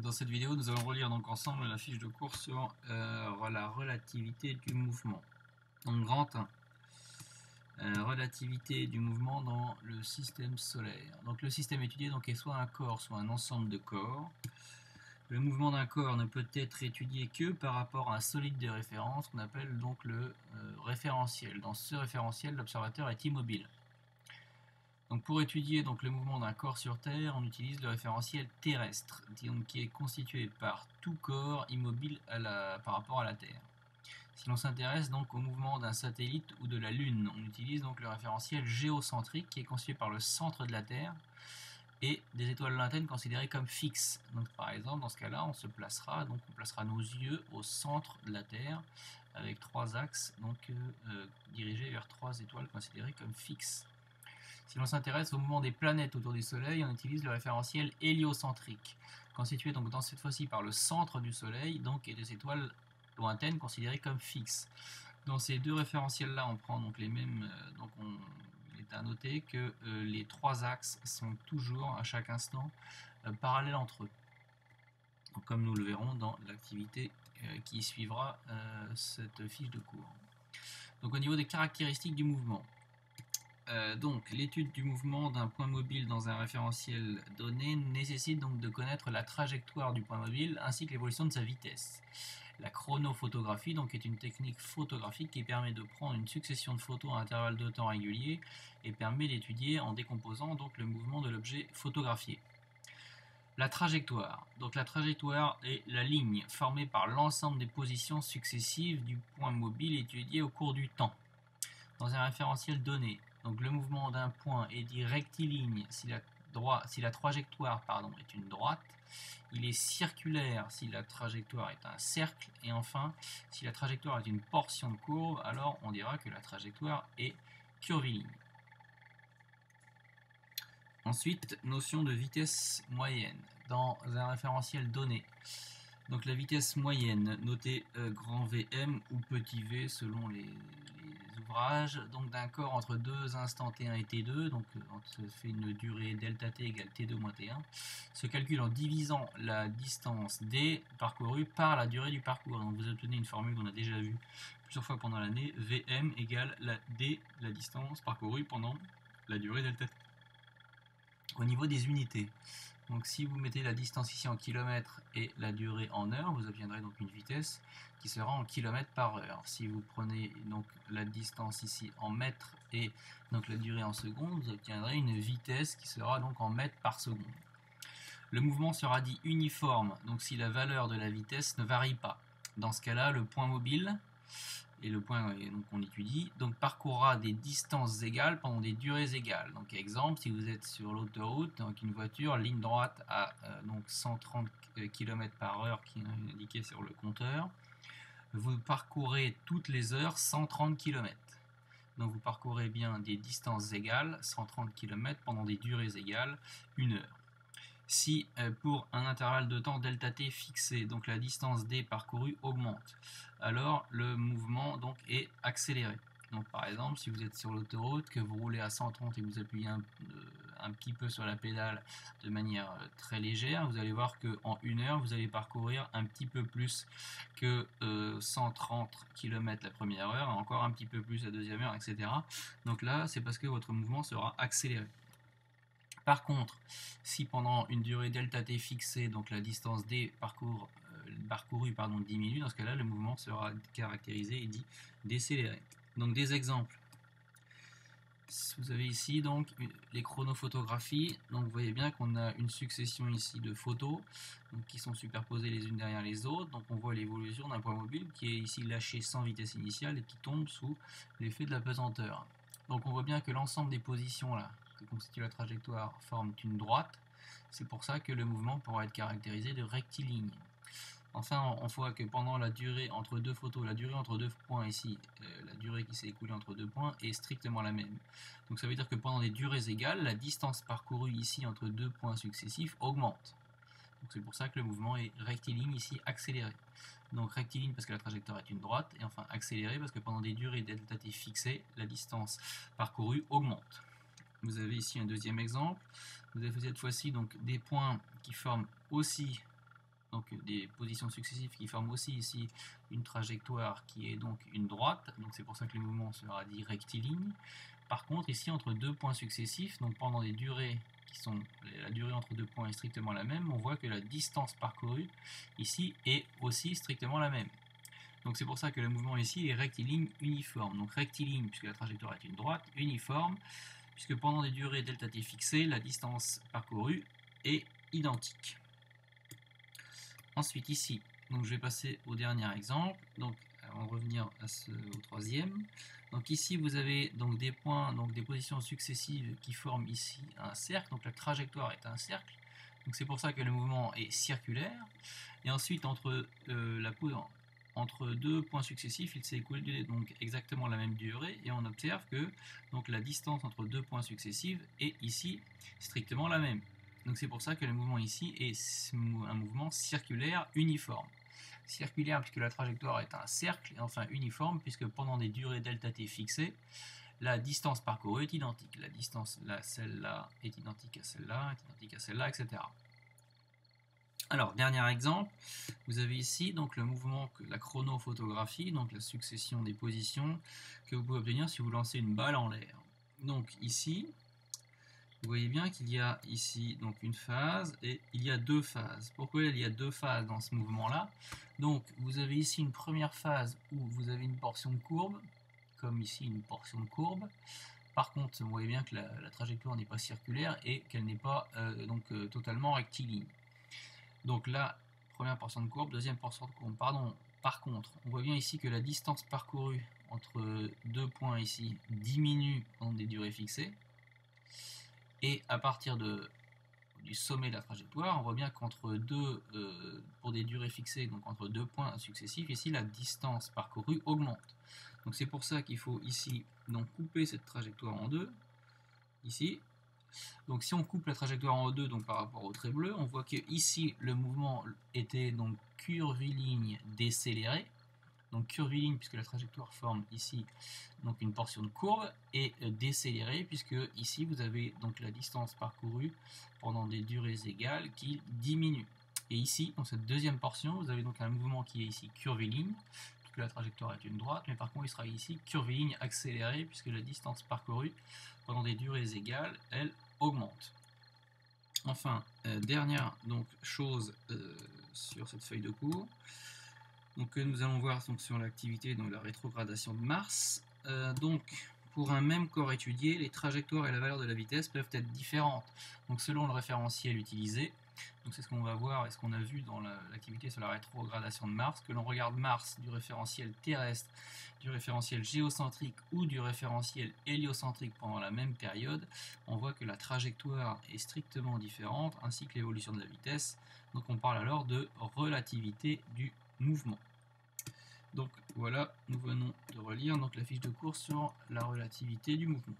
Dans cette vidéo, nous allons relire donc ensemble la fiche de cours sur la relativité du mouvement. Donc grand 1, relativité du mouvement dans le système solaire. Donc le système étudié est soit un corps, soit un ensemble de corps. Le mouvement d'un corps ne peut être étudié que par rapport à un solide de référence qu'on appelle donc le référentiel. Dans ce référentiel, l'observateur est immobile. Donc pour étudier le mouvement d'un corps sur Terre, on utilise le référentiel terrestre, qui est constitué par tout corps immobile par rapport à la Terre. Si l'on s'intéresse au mouvement d'un satellite ou de la Lune, on utilise le référentiel géocentrique qui est constitué par le centre de la Terre et des étoiles lointaines considérées comme fixes. Donc par exemple, dans ce cas-là, on placera nos yeux au centre de la Terre avec trois axes dirigés vers trois étoiles considérées comme fixes. Si l'on s'intéresse au mouvement des planètes autour du Soleil, on utilise le référentiel héliocentrique, constitué dans cette fois-ci par le centre du Soleil et des étoiles lointaines considérées comme fixes. Dans ces deux référentiels-là, on prend les mêmes. Il est à noter que les trois axes sont toujours à chaque instant parallèles entre eux, comme nous le verrons dans l'activité qui suivra cette fiche de cours. Donc au niveau des caractéristiques du mouvement. L'étude du mouvement d'un point mobile dans un référentiel donné nécessite de connaître la trajectoire du point mobile ainsi que l'évolution de sa vitesse. La chronophotographie est une technique photographique qui permet de prendre une succession de photos à intervalles de temps réguliers et permet d'étudier en décomposant le mouvement de l'objet photographié. La trajectoire. La trajectoire est la ligne formée par l'ensemble des positions successives du point mobile étudié au cours du temps. Dans un référentiel donné, le mouvement d'un point est dit rectiligne si la trajectoire est une droite, il est circulaire si la trajectoire est un cercle, et enfin, si la trajectoire est une portion de courbe, alors on dira que la trajectoire est curviligne. Ensuite, notion de vitesse moyenne. Dans un référentiel donné, la vitesse moyenne, notée grand VM ou petit v selon les ouvrages, d'un corps entre deux instants T1 et T2, on se fait une durée delta T égale T2 moins T1, se calcule en divisant la distance D parcourue par la durée du parcours. Donc vous obtenez une formule qu'on a déjà vue plusieurs fois pendant l'année, VM égale la D, la distance parcourue pendant la durée delta T. Au niveau des unités, si vous mettez la distance ici en kilomètres et la durée en heures, vous obtiendrez une vitesse qui sera en kilomètres par heure. Si vous prenez la distance ici en mètres et la durée en secondes, vous obtiendrez une vitesse qui sera en mètres par seconde. Le mouvement sera dit uniforme, si la valeur de la vitesse ne varie pas. Dans ce cas-là, le point mobile et le point qu'on étudie parcourra des distances égales pendant des durées égales. Exemple, si vous êtes sur l'autoroute, une voiture ligne droite à 130 km/h qui est indiqué sur le compteur, vous parcourez toutes les heures 130 km. Donc vous parcourez bien des distances égales, 130 km pendant des durées égales, 1 heure. Si pour un intervalle de temps delta t fixé, la distance d parcourue augmente, alors le mouvement est accéléré. Par exemple, si vous êtes sur l'autoroute, que vous roulez à 130 et que vous appuyez un petit peu sur la pédale de manière très légère, vous allez voir qu'en 1 heure, vous allez parcourir un petit peu plus que 130 km la première heure, encore un petit peu plus la deuxième heure, etc. Donc là, c'est parce que votre mouvement sera accéléré. Par contre, si pendant une durée delta t fixée, la distance d parcourue diminue, dans ce cas-là, le mouvement sera caractérisé et dit décéléré. Donc des exemples. Vous avez ici les chronophotographies. Vous voyez bien qu'on a une succession ici de photos qui sont superposées les unes derrière les autres. On voit l'évolution d'un point mobile qui est ici lâché sans vitesse initiale et qui tombe sous l'effet de la pesanteur. On voit bien que l'ensemble des positions là que constitue la trajectoire forment une droite. C'est pour ça que le mouvement pourra être caractérisé de rectiligne. Enfin, on voit que pendant la durée entre deux photos, la durée entre deux points ici, la durée qui s'est écoulée entre deux points est strictement la même. Donc ça veut dire que pendant des durées égales, la distance parcourue ici entre deux points successifs augmente. Donc c'est pour ça que le mouvement est rectiligne ici accéléré. Donc rectiligne parce que la trajectoire est une droite, et enfin accéléré parce que pendant des durées delta t fixées, la distance parcourue augmente. Vous avez ici un deuxième exemple. Vous avez cette fois-ci des points qui forment aussi donc des positions successives qui forment aussi ici une trajectoire qui est donc une droite, donc c'est pour ça que le mouvement sera dit rectiligne. Par contre, ici, entre deux points successifs, donc pendant des durées qui sont, la durée entre deux points est strictement la même, on voit que la distance parcourue ici est aussi strictement la même. Donc c'est pour ça que le mouvement ici est rectiligne uniforme. Donc rectiligne puisque la trajectoire est une droite, uniforme puisque pendant des durées delta t fixées, la distance parcourue est identique. Ensuite ici, donc je vais passer au dernier exemple. Donc avant de revenir au troisième. Donc ici vous avez donc des points, donc des positions successives qui forment ici un cercle. Donc la trajectoire est un cercle. Donc c'est pour ça que le mouvement est circulaire. Et ensuite entre deux points successifs, il s'est écoulé donc exactement la même durée et on observe que donc la distance entre deux points successifs est ici strictement la même. Donc c'est pour ça que le mouvement ici est un mouvement circulaire uniforme. Circulaire puisque la trajectoire est un cercle et enfin uniforme puisque pendant des durées delta t fixées, la distance parcourue est identique. La distance là, celle-là est identique à celle-là, est identique à celle-là, etc. Alors, dernier exemple, vous avez ici donc le mouvement, la chronophotographie, donc la succession des positions que vous pouvez obtenir si vous lancez une balle en l'air. Donc ici, vous voyez bien qu'il y a ici donc une phase et il y a deux phases. Pourquoi il y a deux phases dans ce mouvement-là? Donc vous avez ici une première phase où vous avez une portion de courbe, comme ici une portion de courbe. Par contre, vous voyez bien que la trajectoire n'est pas circulaire et qu'elle n'est pas totalement rectiligne. Donc là, première portion de courbe, deuxième portion de courbe. Pardon. Par contre, on voit bien ici que la distance parcourue entre deux points ici diminue pendant des durées fixées. Et à partir du sommet de la trajectoire, on voit bien qu'entre deux, pour des durées fixées, donc entre deux points successifs, ici la distance parcourue augmente. Donc c'est pour ça qu'il faut ici donc couper cette trajectoire en deux, ici. Donc si on coupe la trajectoire en deux donc par rapport au trait bleu, on voit que ici le mouvement était donc curviligne décéléré. Donc curviligne puisque la trajectoire forme ici donc une portion de courbe et décéléré puisque ici vous avez donc la distance parcourue pendant des durées égales qui diminue. Et ici dans cette deuxième portion vous avez donc un mouvement qui est ici curviligne puisque la trajectoire est une droite, mais par contre il sera ici curviligne accéléré puisque la distance parcourue pendant des durées égales elle augmente. Enfin, dernière donc, chose sur cette feuille de cours, donc, nous allons voir donc, sur l'activité de la rétrogradation de Mars. Donc, pour un même corps étudié, les trajectoires et la valeur de la vitesse peuvent être différentes. Donc, selon le référentiel utilisé, donc c'est ce qu'on va voir et ce qu'on a vu dans l'activité sur la rétrogradation de Mars, que l'on regarde Mars du référentiel terrestre, du référentiel géocentrique ou du référentiel héliocentrique pendant la même période, on voit que la trajectoire est strictement différente, ainsi que l'évolution de la vitesse. Donc on parle alors de relativité du mouvement. Donc voilà, nous venons de relire donc, la fiche de cours sur la relativité du mouvement.